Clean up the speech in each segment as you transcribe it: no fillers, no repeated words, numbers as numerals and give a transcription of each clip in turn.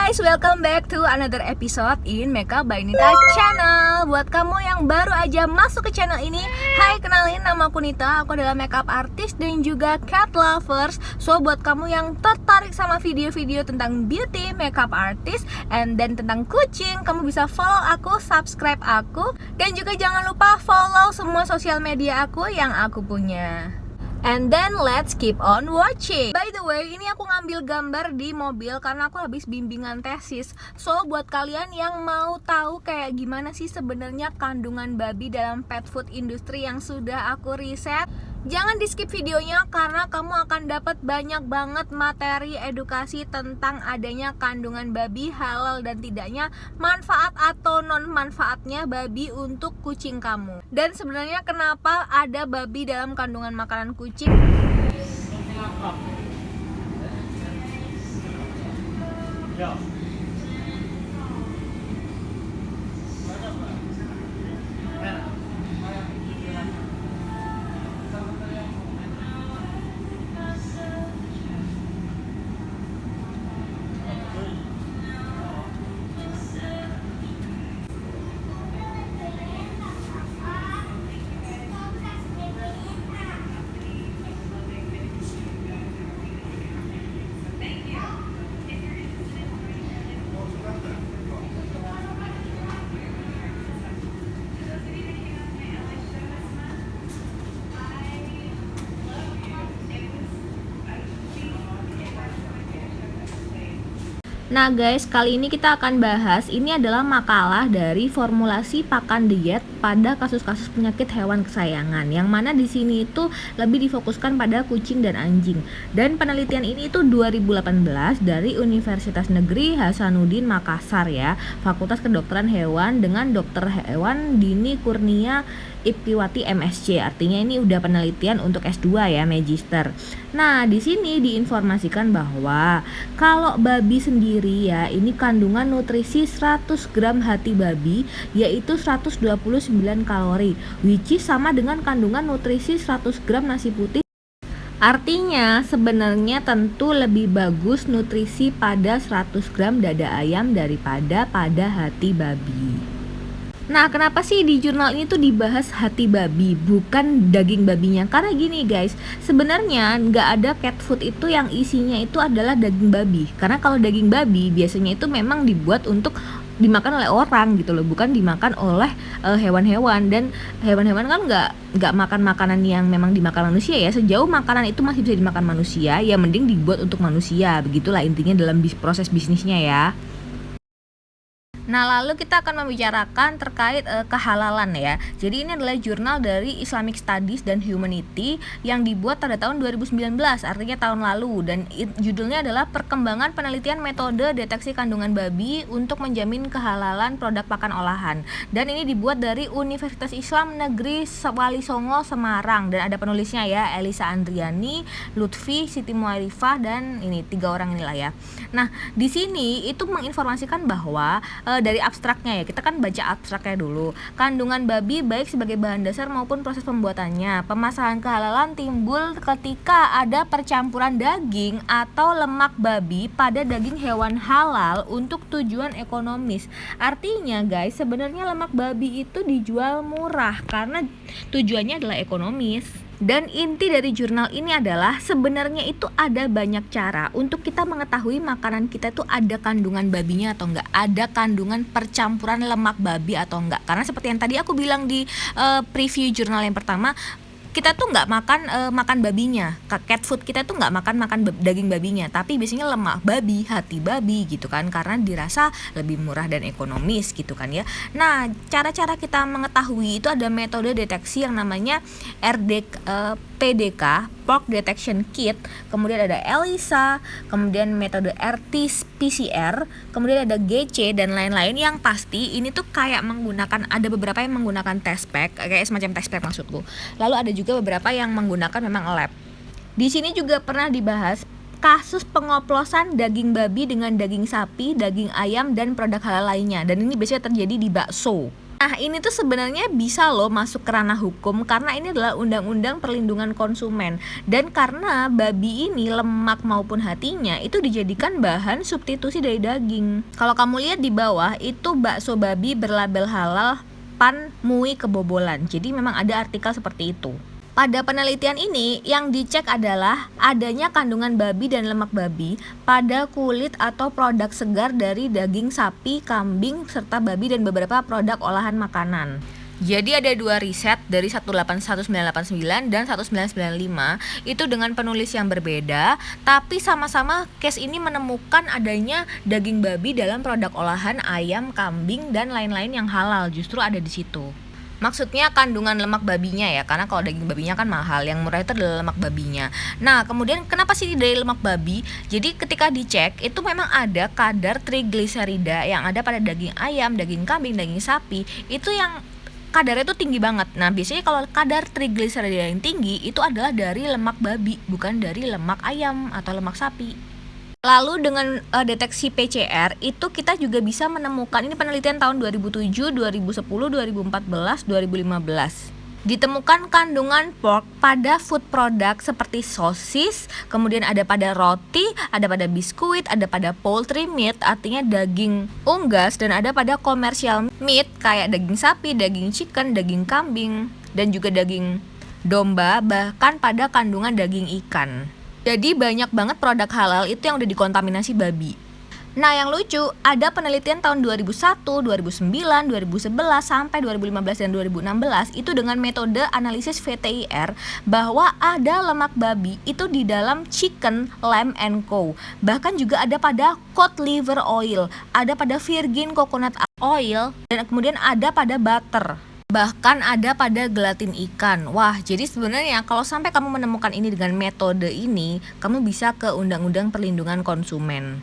guys, welcome back to another episode in Makeup by Nita Channel. Buat kamu yang baru aja masuk ke channel ini, hai, kenalin, nama aku Nita. Aku adalah makeup artist dan juga cat lovers. So buat kamu yang tertarik sama video-video tentang beauty, makeup artist, and dan tentang kucing, kamu bisa follow aku, subscribe aku, dan juga jangan lupa follow semua sosial media aku yang aku punya. And then let's keep on watching. By the way, ini aku ngambil gambar di mobil karena aku habis bimbingan tesis. So buat kalian yang mau tahu kayak gimana sih sebenarnya kandungan babi dalam pet food industry yang sudah aku riset, jangan di skip videonya karena kamu akan dapat banyak banget materi edukasi tentang adanya kandungan babi, halal dan tidaknya, manfaat atau non manfaatnya babi untuk kucing kamu. Dan sebenarnya kenapa ada babi dalam kandungan makanan kucing? Nah guys, kali ini kita akan bahas, ini adalah makalah dari formulasi pakan diet pada kasus-kasus penyakit hewan kesayangan, yang mana di sini itu lebih difokuskan pada kucing dan anjing. Dan penelitian ini itu 2018 dari Universitas Negeri Hasanuddin Makassar ya, Fakultas Kedokteran Hewan, dengan Dokter Hewan Dini Kurnia Iptiwati MSc. Artinya ini udah penelitian untuk S2 ya, magister. Nah, di sini diinformasikan bahwa kalau babi sendiri ya, ini kandungan nutrisi 100 gram hati babi yaitu 129 kalori, which is sama dengan kandungan nutrisi 100 gram nasi putih. Artinya sebenarnya tentu lebih bagus nutrisi pada 100 gram dada ayam daripada pada hati babi. Nah, kenapa sih di jurnal ini tuh dibahas hati babi, bukan daging babinya? Karena gini guys, sebenarnya nggak ada cat food itu yang isinya itu adalah daging babi. Karena kalau daging babi biasanya itu memang dibuat untuk dimakan oleh orang gitu loh, bukan dimakan oleh hewan-hewan. Dan hewan-hewan kan nggak makan makanan yang memang dimakan manusia ya. Sejauh makanan itu masih bisa dimakan manusia, ya mending dibuat untuk manusia. Begitulah intinya dalam proses bisnisnya ya. Nah, lalu kita akan membicarakan terkait kehalalan ya. Jadi ini adalah jurnal dari Islamic Studies dan Humanity yang dibuat pada tahun 2019, artinya tahun lalu, dan judulnya adalah Perkembangan Penelitian Metode Deteksi Kandungan Babi untuk Menjamin Kehalalan Produk Pakan Olahan. Dan ini dibuat dari Universitas Islam Negeri Wali Songo Semarang, dan ada penulisnya ya, Elisa Andriani, Lutfi, Siti Muarifah, dan ini 3 orang inilah ya. Nah, di sini itu menginformasikan bahwa dari abstraknya ya, kita kan baca abstraknya dulu. Kandungan babi baik sebagai bahan dasar maupun proses pembuatannya. Permasalahan kehalalan timbul ketika ada percampuran daging atau lemak babi pada daging hewan halal untuk tujuan ekonomis. Artinya guys, sebenarnya lemak babi itu dijual murah karena tujuannya adalah ekonomis. Dan inti dari jurnal ini adalah sebenarnya itu ada banyak cara untuk kita mengetahui makanan kita itu ada kandungan babinya atau enggak, ada kandungan percampuran lemak babi atau enggak. Karena seperti yang tadi aku bilang di preview jurnal yang pertama, kita tuh nggak makan babinya, cat food kita tuh nggak makan daging babinya, tapi biasanya lemak babi, hati babi gitu kan, karena dirasa lebih murah dan ekonomis gitu kan ya. Nah, cara-cara kita mengetahui itu ada metode deteksi yang namanya PDK, Pork Detection Kit, kemudian ada ELISA, kemudian metode RT-PCR, kemudian ada GC dan lain-lain. Yang pasti ini tuh kayak menggunakan, ada beberapa yang menggunakan test pack, kayak semacam test pack maksudku. Lalu ada juga beberapa yang menggunakan memang lab. Di sini juga pernah dibahas kasus pengoplosan daging babi dengan daging sapi, daging ayam dan produk halal lainnya. Dan ini biasanya terjadi di bakso. Nah, ini tuh sebenarnya bisa loh masuk ke ranah hukum karena ini adalah Undang-Undang Perlindungan Konsumen. Dan karena babi ini lemak maupun hatinya itu dijadikan bahan substitusi dari daging. Kalau kamu lihat di bawah itu bakso babi berlabel halal pan MUI kebobolan. Jadi memang ada artikel seperti itu. Pada penelitian ini, yang dicek adalah adanya kandungan babi dan lemak babi pada kulit atau produk segar dari daging sapi, kambing, serta babi dan beberapa produk olahan makanan. Jadi ada 2 riset dari 1989 dan 1995 itu dengan penulis yang berbeda, tapi sama-sama case ini menemukan adanya daging babi dalam produk olahan ayam, kambing, dan lain-lain yang halal justru ada di situ. Maksudnya kandungan lemak babinya ya, karena kalau daging babinya kan mahal, yang murah itu adalah lemak babinya. Nah, kemudian kenapa sih dari lemak babi? Jadi ketika dicek itu memang ada kadar trigliserida yang ada pada daging ayam, daging kambing, daging sapi, itu yang kadarnya itu tinggi banget. Nah, biasanya kalau kadar trigliserida yang tinggi itu adalah dari lemak babi, bukan dari lemak ayam atau lemak sapi. Lalu dengan deteksi PCR itu kita juga bisa menemukan, ini penelitian tahun 2007, 2010, 2014, 2015. Ditemukan kandungan pork pada food product seperti sosis, kemudian ada pada roti, ada pada biskuit, ada pada poultry meat, artinya daging unggas, dan ada pada commercial meat kayak daging sapi, daging chicken, daging kambing, dan juga daging domba, bahkan pada kandungan daging ikan. Jadi banyak banget produk halal itu yang udah dikontaminasi babi. Nah, yang lucu, ada penelitian tahun 2001, 2009, 2011, sampai 2015 dan 2016 itu dengan metode analisis VTIR bahwa ada lemak babi itu di dalam chicken, lamb, and cow. Bahkan juga ada pada cod liver oil, ada pada virgin coconut oil, dan kemudian ada pada butter. Bahkan ada pada gelatin ikan. Wah, jadi sebenarnya kalau sampai kamu menemukan ini dengan metode ini, kamu bisa ke Undang-Undang Perlindungan Konsumen.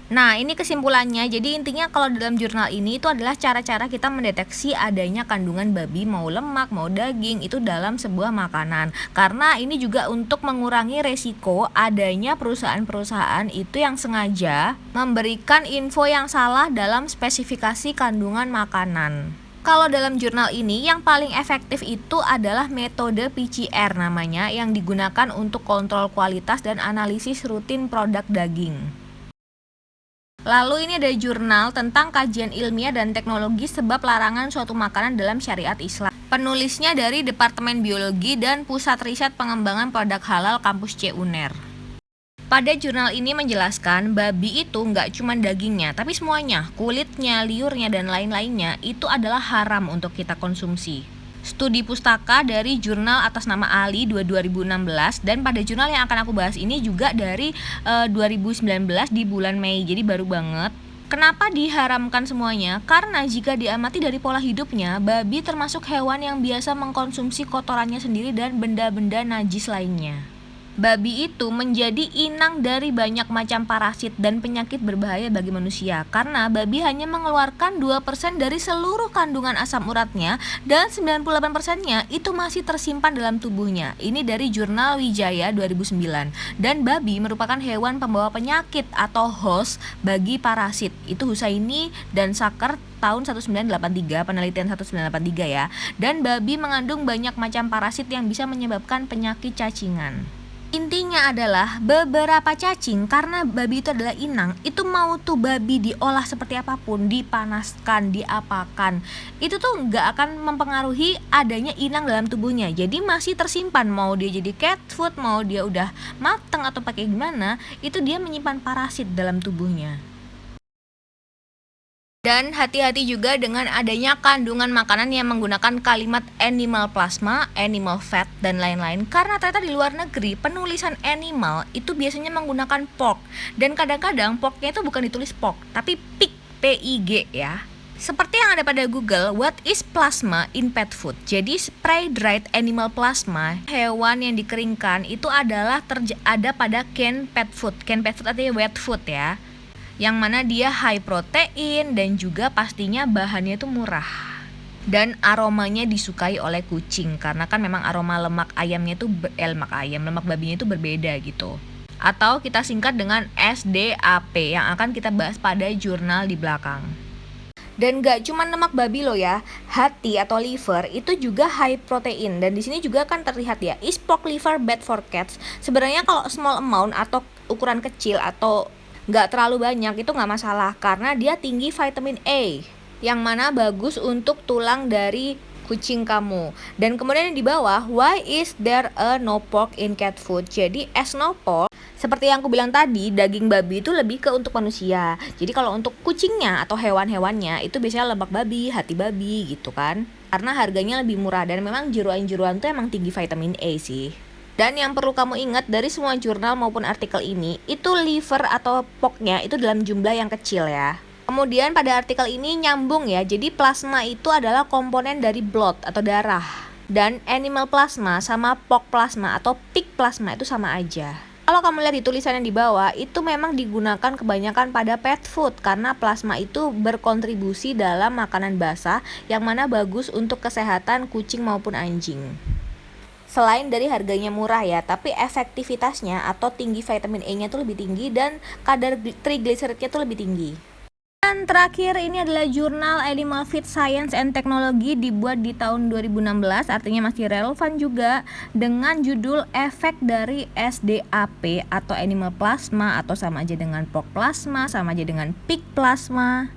Nah, ini kesimpulannya. Jadi intinya kalau dalam jurnal ini itu adalah cara-cara kita mendeteksi adanya kandungan babi, mau lemak, mau daging, itu dalam sebuah makanan. Karena ini juga untuk mengurangi resiko adanya perusahaan-perusahaan itu yang sengaja memberikan info yang salah dalam spesifikasi kandungan makanan. Kalau dalam jurnal ini yang paling efektif itu adalah metode PCR namanya, yang digunakan untuk kontrol kualitas dan analisis rutin produk daging. Lalu ini ada jurnal tentang kajian ilmiah dan teknologi sebab larangan suatu makanan dalam syariat Islam. Penulisnya dari Departemen Biologi dan Pusat Riset Pengembangan Produk Halal Kampus C UNER. Pada jurnal ini menjelaskan babi itu nggak cuma dagingnya, tapi semuanya, kulitnya, liurnya, dan lain-lainnya itu adalah haram untuk kita konsumsi. Studi pustaka dari jurnal atas nama Ali 2016, dan pada jurnal yang akan aku bahas ini juga dari 2019 di bulan Mei, jadi baru banget. Kenapa diharamkan semuanya? Karena jika diamati dari pola hidupnya, babi termasuk hewan yang biasa mengkonsumsi kotorannya sendiri dan benda-benda najis lainnya. Babi itu menjadi inang dari banyak macam parasit dan penyakit berbahaya bagi manusia karena babi hanya mengeluarkan 2% dari seluruh kandungan asam uratnya dan 98%-nya itu masih tersimpan dalam tubuhnya. Ini dari jurnal Wijaya 2009. Dan babi merupakan hewan pembawa penyakit atau host bagi parasit. Itu Husaini dan Saker tahun 1983, penelitian 1983 ya. Dan babi mengandung banyak macam parasit yang bisa menyebabkan penyakit cacingan. Intinya adalah beberapa cacing, karena babi itu adalah inang, itu mau tuh babi diolah seperti apapun, dipanaskan, diapakan, itu tuh nggak akan mempengaruhi adanya inang dalam tubuhnya. Jadi masih tersimpan, mau dia jadi cat food, mau dia udah mateng atau pakai gimana, itu dia menyimpan parasit dalam tubuhnya. Dan hati-hati juga dengan adanya kandungan makanan yang menggunakan kalimat animal plasma, animal fat, dan lain-lain. Karena ternyata di luar negeri penulisan animal itu biasanya menggunakan pork. Dan kadang-kadang porknya itu bukan ditulis pork, tapi pig, P-I-G ya. Seperti yang ada pada Google, what is plasma in pet food? Jadi spray dried animal plasma, hewan yang dikeringkan, itu adalah ada pada canned pet food. Canned pet food artinya wet food ya, yang mana dia high protein dan juga pastinya bahannya itu murah. Dan aromanya disukai oleh kucing karena kan memang aroma lemak ayamnya itu lemak babinya itu berbeda gitu. Atau kita singkat dengan SDAP yang akan kita bahas pada jurnal di belakang. Dan gak cuma lemak babi loh ya, hati atau liver itu juga high protein. Dan di sini juga kan terlihat ya, is pork liver bad for cats? Sebenarnya kalau small amount atau ukuran kecil atau nggak terlalu banyak itu nggak masalah karena dia tinggi vitamin A yang mana bagus untuk tulang dari kucing kamu. Dan kemudian di bawah, why is there a no pork in cat food? Jadi as no pork, seperti yang aku bilang tadi, daging babi itu lebih ke untuk manusia. Jadi kalau untuk kucingnya atau hewan-hewannya itu biasanya lemak babi, hati babi gitu kan. Karena harganya lebih murah dan memang jeroan-jeroan itu emang tinggi vitamin A sih. Dan yang perlu kamu ingat dari semua jurnal maupun artikel ini, itu liver atau porknya itu dalam jumlah yang kecil ya. Kemudian pada artikel ini nyambung ya, jadi plasma itu adalah komponen dari blood atau darah. Dan animal plasma sama pork plasma atau pig plasma itu sama aja. Kalau kamu lihat di tulisannya di bawah, itu memang digunakan kebanyakan pada pet food karena plasma itu berkontribusi dalam makanan basah yang mana bagus untuk kesehatan kucing maupun anjing. Selain dari harganya murah ya, tapi efektivitasnya atau tinggi vitamin A-nya tuh lebih tinggi dan kadar triglyceridnya tuh lebih tinggi. Dan terakhir ini adalah jurnal Animal Feed Science and Technology, dibuat di tahun 2016, artinya masih relevan juga, dengan judul efek dari SDAP atau animal plasma atau sama aja dengan pork plasma, sama aja dengan pig plasma.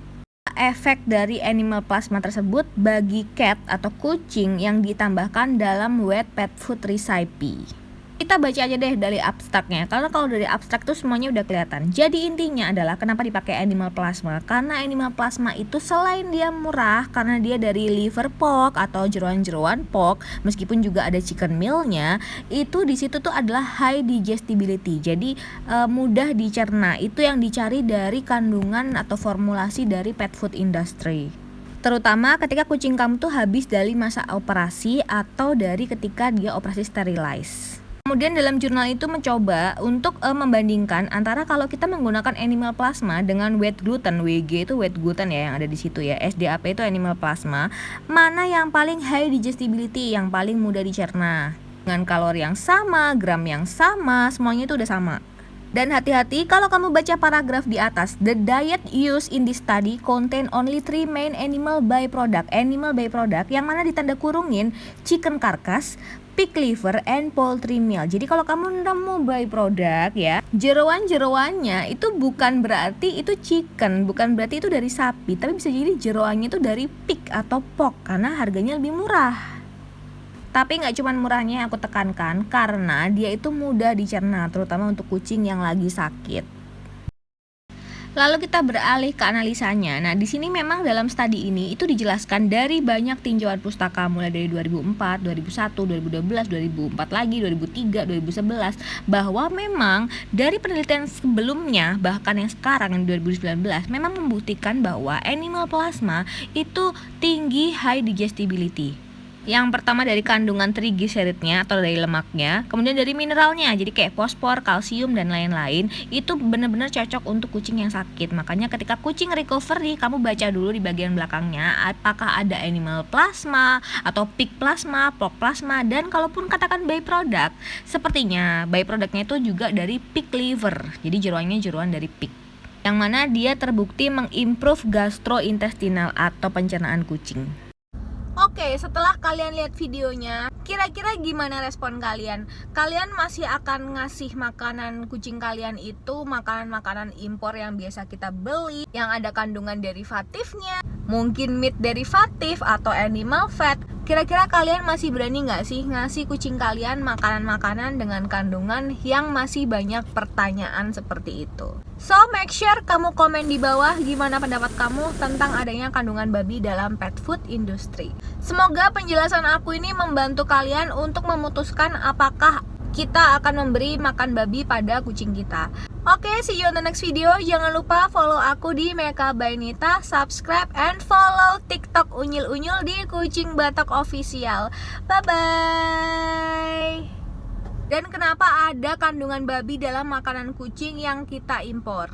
Efek dari animal plasma tersebut bagi cat atau kucing yang ditambahkan dalam wet pet food recipe. Kita baca aja deh dari abstraknya, karena kalau dari abstrak tuh semuanya udah kelihatan. Jadi intinya adalah kenapa dipakai animal plasma? Karena animal plasma itu selain dia murah, karena dia dari liver pork atau jeroan-jeroan pork, meskipun juga ada chicken mealnya, itu di situ tuh adalah high digestibility. Jadi mudah dicerna. Itu yang dicari dari kandungan atau formulasi dari pet food industry. Terutama ketika kucing kamu tuh habis dari masa operasi atau dari ketika dia operasi sterilize. Kemudian dalam jurnal itu mencoba untuk membandingkan antara kalau kita menggunakan animal plasma dengan whey gluten, WG itu whey gluten ya yang ada di situ ya, SDAP itu animal plasma, mana yang paling high digestibility, yang paling mudah dicerna, dengan kalori yang sama, gram yang sama, semuanya itu udah sama. Dan hati-hati kalau kamu baca paragraf di atas, the diet used in this study contain only 3 main animal byproduct yang mana ditanda kurungin chicken carcass, pig liver, and poultry meal. Jadi kalau kamu nemu byproduct ya, jeroan-jeroannya itu bukan berarti itu chicken, bukan berarti itu dari sapi, tapi bisa jadi jeroannya itu dari pig atau pork karena harganya lebih murah. Tapi nggak cuma murahnya yang aku tekankan, karena dia itu mudah dicerna, terutama untuk kucing yang lagi sakit. Lalu kita beralih ke analisanya. Nah, di sini memang dalam studi ini itu dijelaskan dari banyak tinjauan pustaka mulai dari 2004, 2001, 2012, 2004 lagi, 2003, 2011 bahwa memang dari penelitian sebelumnya bahkan yang sekarang yang 2019 memang membuktikan bahwa animal plasma itu tinggi high digestibility. Yang pertama dari kandungan trigliseridnya atau dari lemaknya, kemudian dari mineralnya, jadi kayak fosfor, kalsium, dan lain-lain, itu benar-benar cocok untuk kucing yang sakit. Makanya ketika kucing recovery, kamu baca dulu di bagian belakangnya apakah ada animal plasma atau pig plasma, pork plasma, dan kalaupun katakan byproduct, sepertinya byproductnya itu juga dari pig liver, jadi jeroan dari pig, yang mana dia terbukti mengimprove gastrointestinal atau pencernaan kucing. Oke, setelah kalian lihat videonya, kira-kira gimana respon kalian? Kalian masih akan ngasih makanan kucing kalian itu makanan-makanan impor yang biasa kita beli, yang ada kandungan derivatifnya, mungkin meat derivatif atau animal fat? Kira-kira kalian masih berani nggak sih ngasih kucing kalian makanan-makanan dengan kandungan yang masih banyak pertanyaan seperti itu? So, make sure kamu komen di bawah gimana pendapat kamu tentang adanya kandungan babi dalam pet food industry. Semoga penjelasan aku ini membantu kalian untuk memutuskan apakah kita akan memberi makan babi pada kucing kita. Oke, see you on the next video. Jangan lupa follow aku di Meka by Nita, subscribe and follow TikTok Unyil-Unyul di Kucing Batak Official. Bye-bye. Dan kenapa ada kandungan babi dalam makanan kucing yang kita impor?